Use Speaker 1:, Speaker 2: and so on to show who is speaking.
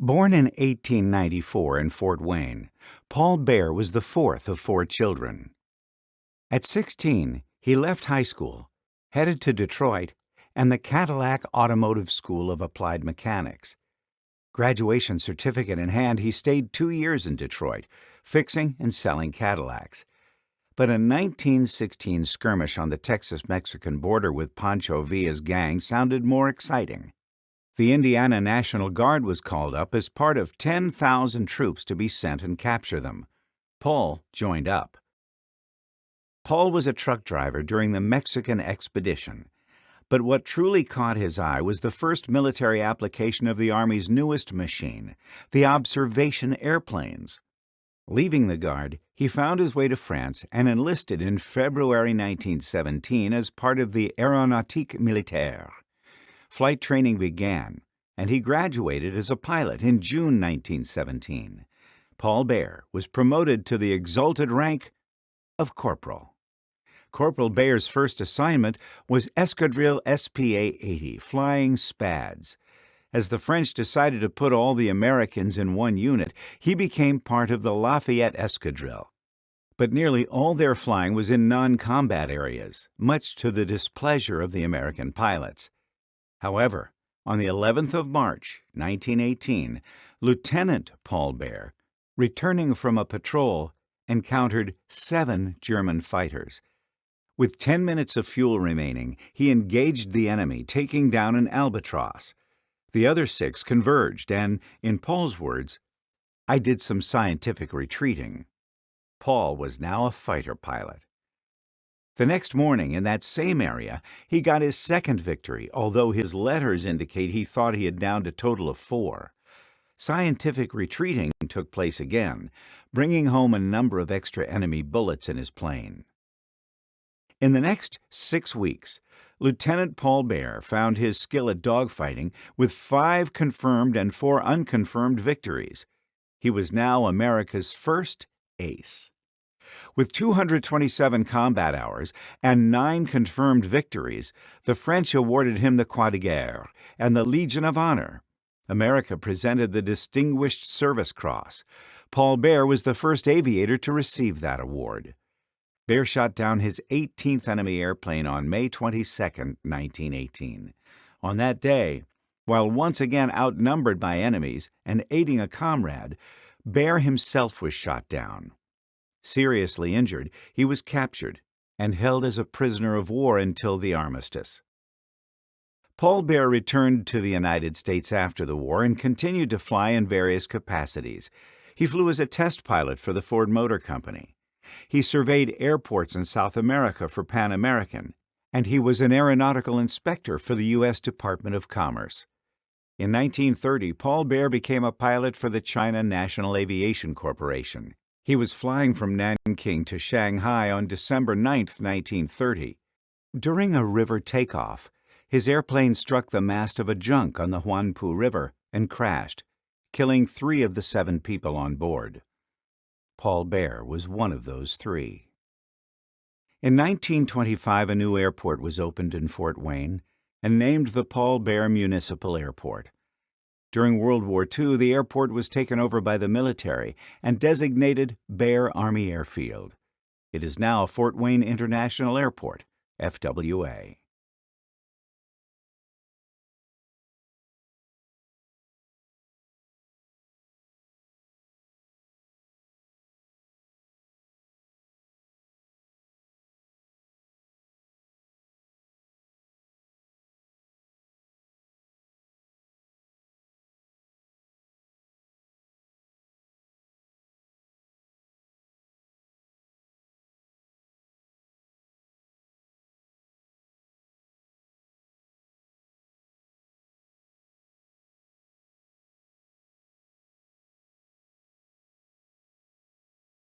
Speaker 1: Born in 1894 in Fort Wayne, Paul Baer was the fourth of four children. At 16, he left high school, headed to Detroit and the Cadillac Automotive School of Applied Mechanics. Graduation certificate in hand, he stayed 2 years in Detroit, fixing and selling Cadillacs. But a 1916 skirmish on the Texas-Mexican border with Pancho Villa's gang sounded more exciting. The Indiana National Guard was called up as part of 10,000 troops to be sent and capture them. Paul joined up. Paul was a truck driver during the Mexican expedition, but what truly caught his eye was the first military application of the Army's newest machine, the observation airplanes. Leaving the Guard, he found his way to France and enlisted in February 1917 as part of the Aéronautique Militaire. Flight training began, and he graduated as a pilot in June 1917. Paul Baer was promoted to the exalted rank of corporal. Corporal Baer's first assignment was Escadrille SPA-80, Flying Spads. As the French decided to put all the Americans in one unit, he became part of the Lafayette Escadrille. But nearly all their flying was in non-combat areas, much to the displeasure of the American pilots. However, on the 11th of March, 1918, Lieutenant Paul Baer, returning from a patrol, encountered 7 German fighters. With 10 minutes of fuel remaining, he engaged the enemy, taking down an Albatross. The other 6 converged, and, in Paul's words, "I did some scientific retreating." Paul was now a fighter pilot. The next morning, in that same area, he got his second victory, although his letters indicate he thought he had downed a total of 4. Scientific retreating took place again, bringing home a number of extra enemy bullets in his plane. In the next 6 weeks, Lieutenant Paul Baer found his skill at dogfighting with 5 confirmed and 4 unconfirmed victories. He was now America's first ace. With 227 combat hours and 9 confirmed victories, the French awarded him the Croix de Guerre and the Legion of Honor. America presented the Distinguished Service Cross. Paul Baer was the first aviator to receive that award. Baer shot down his 18th enemy airplane on May 22, 1918. On that day, while once again outnumbered by enemies and aiding a comrade, Baer himself was shot down. Seriously injured, he was captured and held as a prisoner of war until the armistice. Paul Baer returned to the United States after the war and continued to fly in various capacities. He flew as a test pilot for the Ford Motor Company. He surveyed airports in South America for Pan American, and he was an aeronautical inspector for the U.S. Department of Commerce. In 1930, Paul Baer became a pilot for the China National Aviation Corporation. He was flying from Nanking to Shanghai on December 9, 1930. During a river takeoff, his airplane struck the mast of a junk on the Huangpu River and crashed, killing 3 of the 7 people on board. Paul Baer was one of those 3. In 1925, a new airport was opened in Fort Wayne and named the Paul Baer Municipal Airport. During World War II, the airport was taken over by the military and designated Baer Army Airfield. It is now Fort Wayne International Airport, FWA.